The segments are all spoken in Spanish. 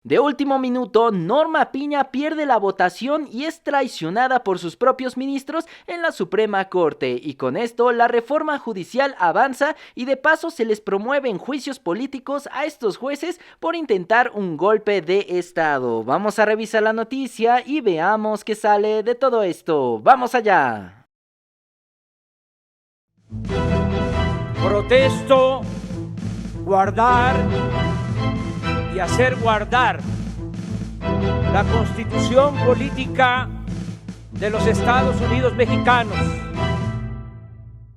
De último minuto, Norma Piña pierde la votación y es traicionada por sus propios ministros en la Suprema Corte, y con esto la reforma judicial avanza y de paso se les promueven juicios políticos a estos jueces por intentar un golpe de estado. Vamos a revisar la noticia y veamos qué sale de todo esto. ¡Vamos allá! Protesto, guardar y hacer guardar la Constitución política de los Estados Unidos mexicanos.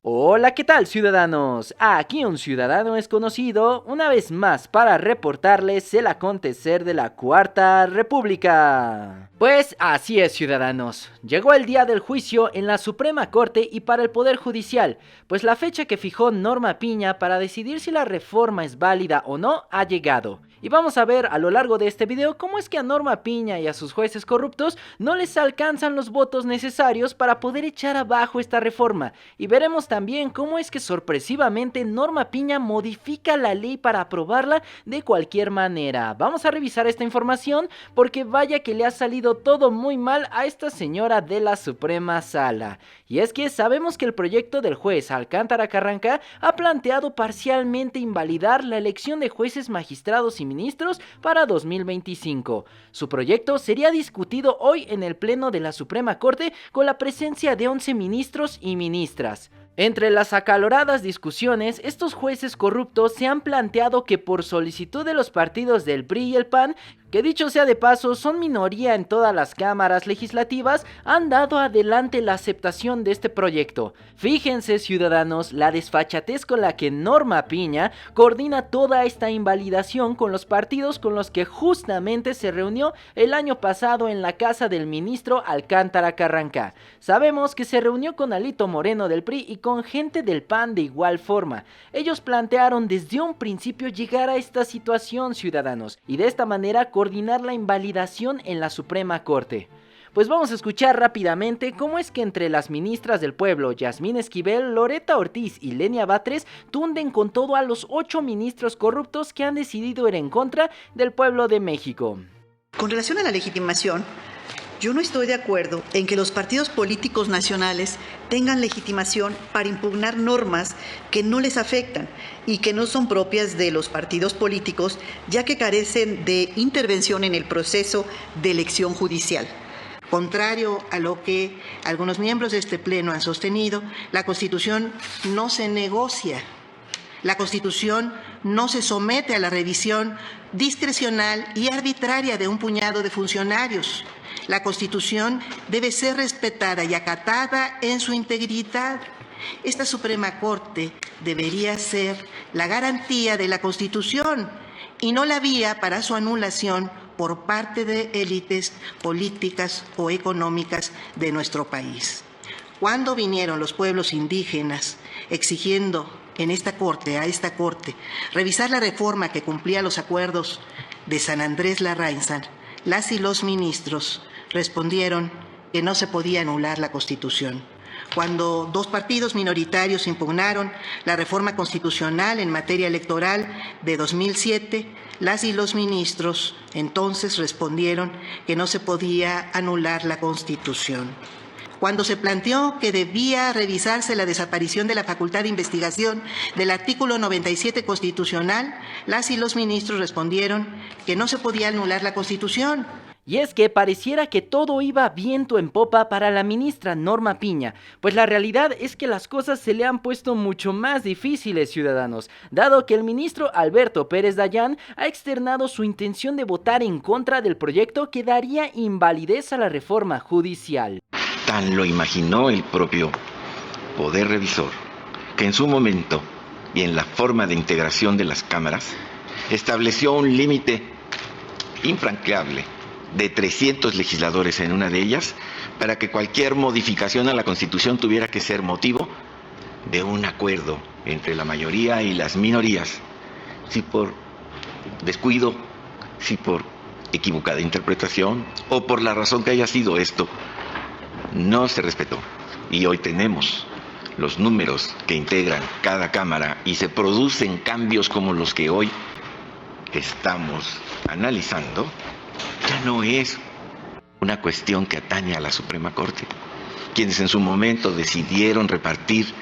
Hola, ¿qué tal, ciudadanos? Aquí un ciudadano es conocido una vez más para reportarles el acontecer de la Cuarta República. Pues así es, ciudadanos. Llegó el día del juicio en la Suprema Corte y para el Poder Judicial, pues la fecha que fijó Norma Piña para decidir si la reforma es válida o no ha llegado. Y vamos a ver a lo largo de este video cómo es que a Norma Piña y a sus jueces corruptos no les alcanzan los votos necesarios para poder echar abajo esta reforma. Y veremos también cómo es que sorpresivamente Norma Piña modifica la ley para aprobarla de cualquier manera. Vamos a revisar esta información porque vaya que le ha salido todo muy mal a esta señora de la Suprema Sala. Y es que sabemos que el proyecto del juez Alcántara Carranca ha planteado parcialmente invalidar la elección de jueces, magistrados y ministros para 2025. Su proyecto sería discutido hoy en el Pleno de la Suprema Corte con la presencia de 11 ministros y ministras. Entre las acaloradas discusiones, estos jueces corruptos se han planteado que por solicitud de los partidos del PRI y el PAN, que dicho sea de paso son minoría en todas las cámaras legislativas, han dado adelante la aceptación de este proyecto. Fíjense, ciudadanos, la desfachatez con la que Norma Piña coordina toda esta invalidación con los partidos con los que justamente se reunió el año pasado en la casa del ministro Alcántara Carranca. Sabemos que se reunió con Alito Moreno del PRI y con gente del PAN de igual forma. Ellos plantearon desde un principio llegar a esta situación, ciudadanos, y de esta manera coordinar la invalidación en la Suprema Corte. Pues vamos a escuchar rápidamente cómo es que entre las ministras del pueblo, Yasmín Esquivel, Loretta Ortiz y Lenia Batres, tunden con todo a los 8 ministros corruptos que han decidido ir en contra del pueblo de México. Con relación a la legitimación, yo no estoy de acuerdo en que los partidos políticos nacionales tengan legitimación para impugnar normas que no les afectan y que no son propias de los partidos políticos, ya que carecen de intervención en el proceso de elección judicial. Contrario a lo que algunos miembros de este Pleno han sostenido, la Constitución no se negocia. La Constitución no se somete a la revisión discrecional y arbitraria de un puñado de funcionarios. La Constitución debe ser respetada y acatada en su integridad. Esta Suprema Corte debería ser la garantía de la Constitución y no la vía para su anulación por parte de élites políticas o económicas de nuestro país. Cuando vinieron los pueblos indígenas exigiendo a esta Corte, revisar la reforma que cumplía los acuerdos de San Andrés Larrainzan, las y los ministros respondieron que no se podía anular la Constitución. Cuando 2 partidos minoritarios impugnaron la reforma constitucional en materia electoral de 2007, las y los ministros entonces respondieron que no se podía anular la Constitución. Cuando se planteó que debía revisarse la desaparición de la facultad de investigación del artículo 97 constitucional, las y los ministros respondieron que no se podía anular la Constitución. Y es que pareciera que todo iba viento en popa para la ministra Norma Piña, pues la realidad es que las cosas se le han puesto mucho más difíciles, ciudadanos, dado que el ministro Alberto Pérez Dayán ha externado su intención de votar en contra del proyecto que daría invalidez a la reforma judicial. Tan lo imaginó el propio Poder Revisor, que en su momento y en la forma de integración de las cámaras, estableció un límite infranqueable de 300 legisladores en una de ellas, para que cualquier modificación a la Constitución tuviera que ser motivo de un acuerdo entre la mayoría y las minorías, si por descuido, si por equivocada interpretación o por la razón que haya sido esto, no se respetó. Y hoy tenemos los números que integran cada cámara y se producen cambios como los que hoy que estamos analizando ya no es una cuestión que atañe a la Suprema Corte, quienes en su momento decidieron repartir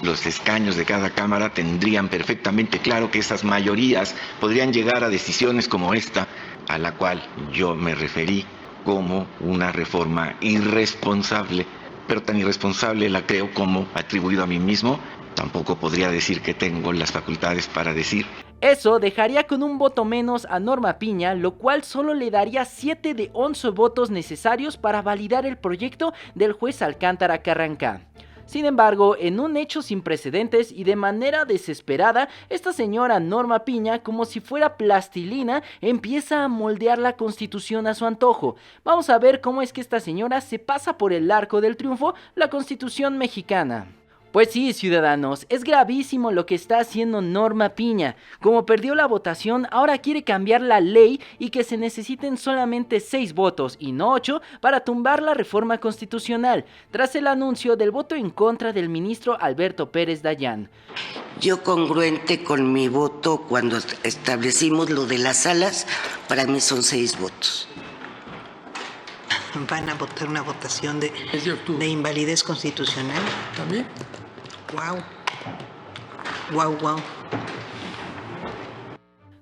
los escaños de cada cámara tendrían perfectamente claro que esas mayorías podrían llegar a decisiones como esta, a la cual yo me referí como una reforma irresponsable, pero tan irresponsable la creo como atribuido a mí mismo. Tampoco podría decir que tengo las facultades para decir. Eso dejaría con un voto menos a Norma Piña, lo cual solo le daría 7 de 11 votos necesarios para validar el proyecto del juez Alcántara Carrancá. Sin embargo, en un hecho sin precedentes y de manera desesperada, esta señora Norma Piña, como si fuera plastilina, empieza a moldear la Constitución a su antojo. Vamos a ver cómo es que esta señora se pasa por el arco del triunfo la Constitución mexicana. Pues sí, ciudadanos, es gravísimo lo que está haciendo Norma Piña. Como perdió la votación, ahora quiere cambiar la ley y que se necesiten solamente 6 votos y no 8 para tumbar la reforma constitucional, tras el anuncio del voto en contra del ministro Alberto Pérez Dayán. Yo, congruente con mi voto cuando establecimos lo de las salas, para mí son 6 votos. ¿Van a votar una votación de invalidez constitucional? ¿También? Wow.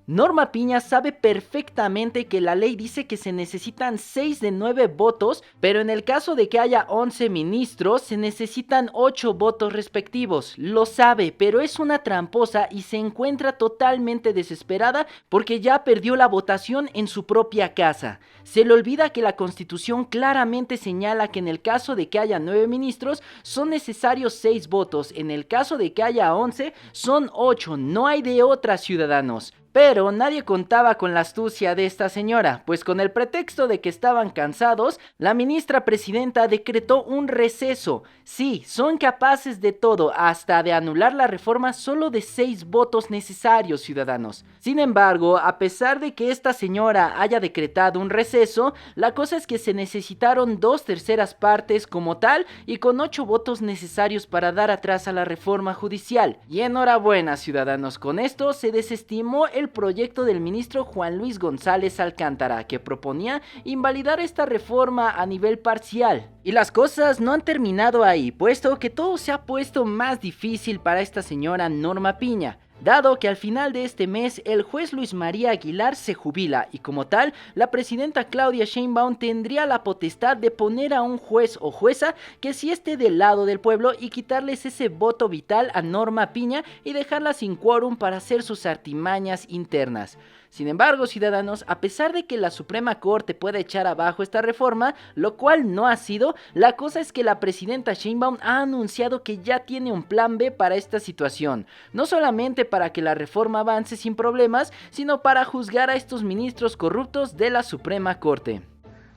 Norma Piña sabe perfectamente que la ley dice que se necesitan 6 de 9 votos, pero en el caso de que haya 11 ministros, se necesitan 8 votos respectivos. Lo sabe, pero es una tramposa y se encuentra totalmente desesperada porque ya perdió la votación en su propia casa. Se le olvida que la Constitución claramente señala que en el caso de que haya 9 ministros, son necesarios 6 votos. En el caso de que haya 11, son 8. No hay de otra, ciudadanos. Pero nadie contaba con la astucia de esta señora, pues con el pretexto de que estaban cansados, la ministra presidenta decretó un receso. Sí, son capaces de todo, hasta de anular la reforma solo de 6 votos necesarios, ciudadanos. Sin embargo, a pesar de que esta señora haya decretado un receso, la cosa es que se necesitaron 2/3 partes como tal y con 8 votos necesarios para dar atrás a la reforma judicial. Y enhorabuena, ciudadanos, con esto se desestimó el proyecto del ministro Juan Luis González Alcántara, que proponía invalidar esta reforma a nivel parcial. Y las cosas no han terminado ahí, puesto que todo se ha puesto más difícil para esta señora Norma Piña, dado que al final de este mes el juez Luis María Aguilar se jubila y como tal, la presidenta Claudia Sheinbaum tendría la potestad de poner a un juez o jueza que sí esté del lado del pueblo y quitarles ese voto vital a Norma Piña y dejarla sin quórum para hacer sus artimañas internas. Sin embargo, ciudadanos, a pesar de que la Suprema Corte pueda echar abajo esta reforma, lo cual no ha sido, la cosa es que la presidenta Sheinbaum ha anunciado que ya tiene un plan B para esta situación, no solamente para que la reforma avance sin problemas, sino para juzgar a estos ministros corruptos de la Suprema Corte.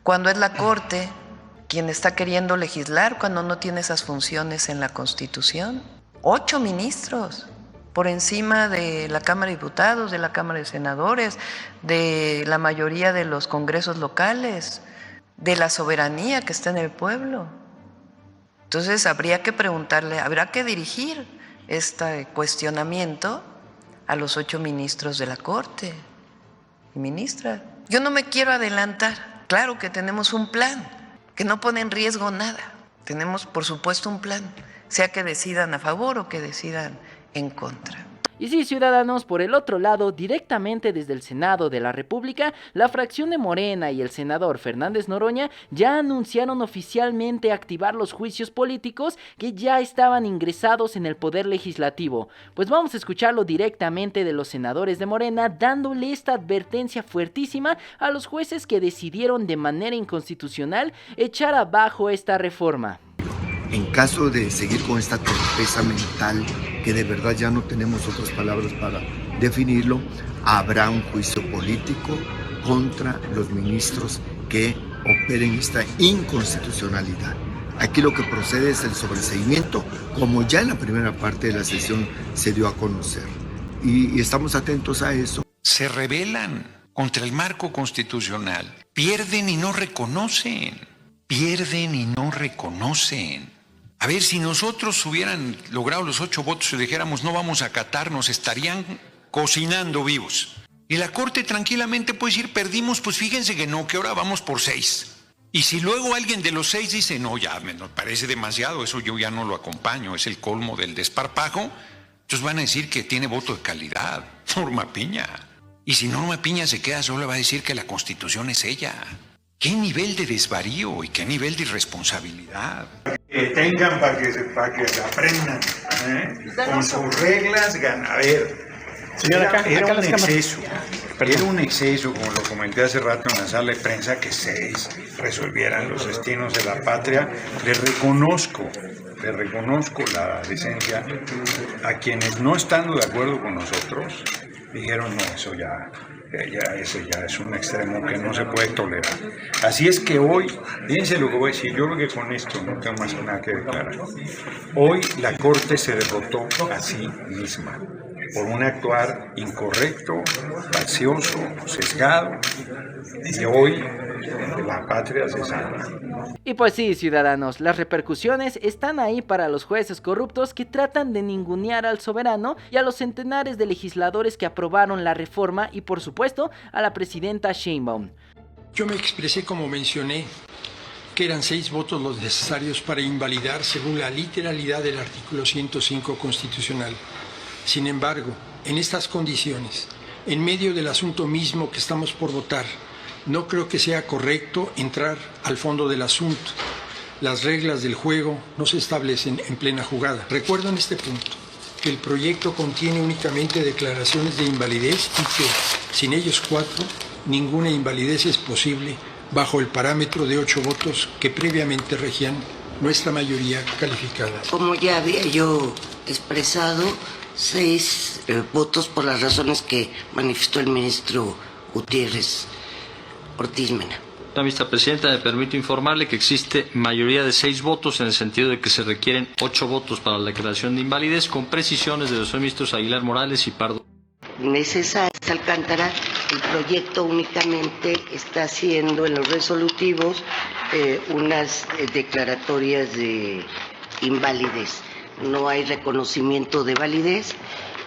Cuando es la Corte quien está queriendo legislar, cuando no tiene esas funciones en la Constitución, 8 ministros. Por encima de la Cámara de Diputados, de la Cámara de Senadores, de la mayoría de los congresos locales, de la soberanía que está en el pueblo. Entonces habría que preguntarle, habrá que dirigir este cuestionamiento a los 8 ministros de la Corte y ministra. Yo no me quiero adelantar, claro que tenemos un plan que no pone en riesgo nada. Tenemos, por supuesto, un plan, sea que decidan a favor o que decidan en contra. Y sí, ciudadanos, por el otro lado, directamente desde el Senado de la República, la fracción de Morena y el senador Fernández Noroña ya anunciaron oficialmente activar los juicios políticos que ya estaban ingresados en el Poder Legislativo. Pues vamos a escucharlo directamente de los senadores de Morena, dándole esta advertencia fuertísima a los jueces que decidieron de manera inconstitucional echar abajo esta reforma. En caso de seguir con esta torpeza mental, que de verdad ya no tenemos otras palabras para definirlo, habrá un juicio político contra los ministros que operen esta inconstitucionalidad. Aquí lo que procede es el sobreseimiento, como ya en la primera parte de la sesión se dio a conocer. Y estamos atentos a eso. Se rebelan contra el marco constitucional, pierden y no reconocen, A ver, si nosotros hubieran logrado los 8 votos y dijéramos no vamos a acatarnos, estarían cocinando vivos. Y la Corte tranquilamente puede decir, perdimos, pues fíjense que no, que ahora vamos por 6. Y si luego alguien de los 6 dice, no, ya me parece demasiado, eso yo ya no lo acompaño, es el colmo del desparpajo, entonces van a decir que tiene voto de calidad, Norma Piña. Y si Norma Piña se queda sola, va a decir que la Constitución es ella. ¿Qué nivel de desvarío y qué nivel de irresponsabilidad? Que tengan para que aprendan, con sus reglas, a ver. Señora, era un exceso. Era un exceso, como lo comenté hace rato en la sala de prensa, que 6 resolvieran los destinos de la patria. Le reconozco la decencia a quienes no estando de acuerdo con nosotros dijeron no, eso ya es un extremo que no se puede tolerar. Así es que hoy, fíjense lo que voy a decir, yo creo que con esto no tengo más nada que declarar. Hoy la Corte se derrotó a sí misma por un actuar incorrecto, faccioso, sesgado, y hoy la patria se salva. Y pues sí, ciudadanos, las repercusiones están ahí para los jueces corruptos que tratan de ningunear al soberano y a los centenares de legisladores que aprobaron la reforma y por supuesto a la presidenta Sheinbaum. Yo me expresé como mencioné, que eran 6 votos los necesarios para invalidar según la literalidad del artículo 105 constitucional. Sin embargo, en estas condiciones, en medio del asunto mismo que estamos por votar, no creo que sea correcto entrar al fondo del asunto. Las reglas del juego no se establecen en plena jugada. Recuerdo en este punto que el proyecto contiene únicamente declaraciones de invalidez y que, sin ellos 4, ninguna invalidez es posible bajo el parámetro de 8 votos que previamente regían nuestra mayoría calificada. Como ya había yo expresado, 6 votos por las razones que manifestó el ministro Gutiérrez Ortiz Mena. Señora Presidenta, me permito informarle que existe mayoría de 6 votos en el sentido de que se requieren 8 votos para la declaración de invalidez, con precisiones de los ministros Aguilar Morales y Pardo. Necesaria Alcántara, el proyecto únicamente está haciendo en los resolutivos unas declaratorias de invalidez. No hay reconocimiento de validez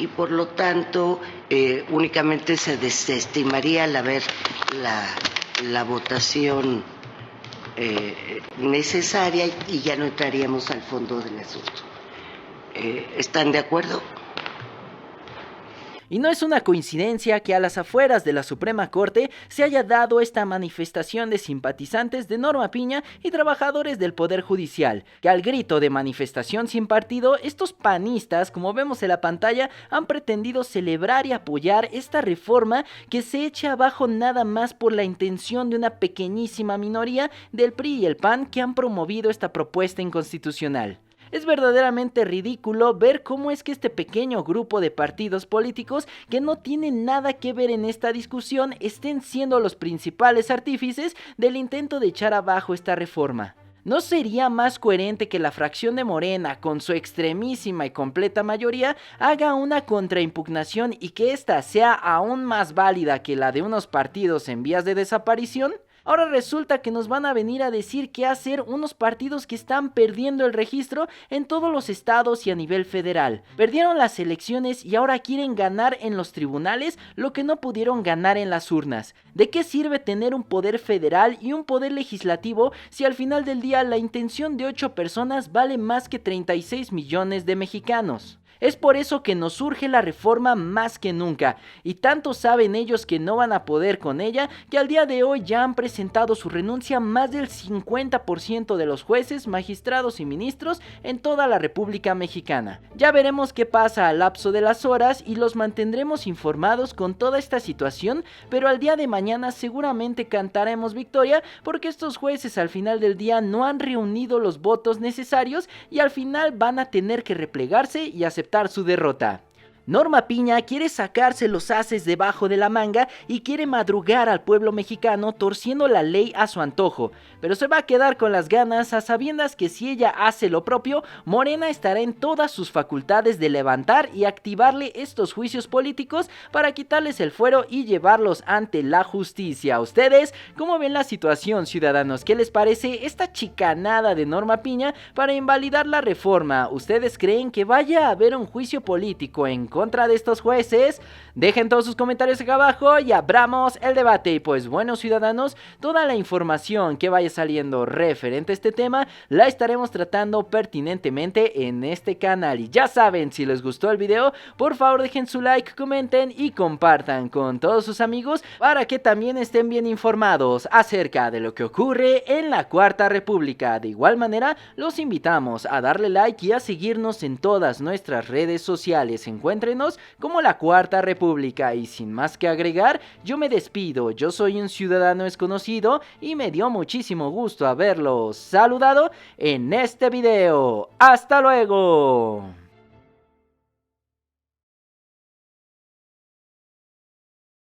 y por lo tanto únicamente se desestimaría al haber la votación necesaria y ya no entraríamos al fondo del asunto. ¿Están de acuerdo? Y no es una coincidencia que a las afueras de la Suprema Corte se haya dado esta manifestación de simpatizantes de Norma Piña y trabajadores del Poder Judicial, que al grito de manifestación sin partido, estos panistas, como vemos en la pantalla, han pretendido celebrar y apoyar esta reforma que se echa abajo nada más por la intención de una pequeñísima minoría del PRI y el PAN que han promovido esta propuesta inconstitucional. Es verdaderamente ridículo ver cómo es que este pequeño grupo de partidos políticos que no tienen nada que ver en esta discusión estén siendo los principales artífices del intento de echar abajo esta reforma. ¿No sería más coherente que la fracción de Morena, con su extremísima y completa mayoría, haga una contraimpugnación y que ésta sea aún más válida que la de unos partidos en vías de desaparición? Ahora resulta que nos van a venir a decir qué hacer unos partidos que están perdiendo el registro en todos los estados y a nivel federal. Perdieron las elecciones y ahora quieren ganar en los tribunales lo que no pudieron ganar en las urnas. ¿De qué sirve tener un poder federal y un poder legislativo si al final del día la intención de 8 personas vale más que 36 millones de mexicanos? Es por eso que nos urge la reforma más que nunca, y tanto saben ellos que no van a poder con ella, que al día de hoy ya han presentado su renuncia más del 50% de los jueces, magistrados y ministros en toda la República Mexicana. Ya veremos qué pasa al lapso de las horas y los mantendremos informados con toda esta situación, pero al día de mañana seguramente cantaremos victoria porque estos jueces al final del día no han reunido los votos necesarios y al final van a tener que replegarse y aceptar su derrota. Norma Piña quiere sacarse los ases debajo de la manga y quiere madrugar al pueblo mexicano torciendo la ley a su antojo, pero se va a quedar con las ganas a sabiendas que si ella hace lo propio, Morena estará en todas sus facultades de levantar y activarle estos juicios políticos para quitarles el fuero y llevarlos ante la justicia. ¿Ustedes cómo ven la situación, ciudadanos? ¿Qué les parece esta chicanada de Norma Piña para invalidar la reforma? ¿Ustedes creen que vaya a haber un juicio político en contra contra de estos jueces? Dejen todos sus comentarios acá abajo y abramos el debate. Y pues bueno, ciudadanos, toda la información que vaya saliendo referente a este tema la estaremos tratando pertinentemente en este canal. Y ya saben, si les gustó el video, por favor dejen su like, comenten y compartan con todos sus amigos para que también estén bien informados acerca de lo que ocurre en la Cuarta República. De igual manera, los invitamos a darle like y a seguirnos en todas nuestras redes sociales. Encuéntrenos como la Cuarta República. Y sin más que agregar, yo me despido. Yo soy un ciudadano desconocido y me dio muchísimo gusto haberlos saludado en este video. ¡Hasta luego!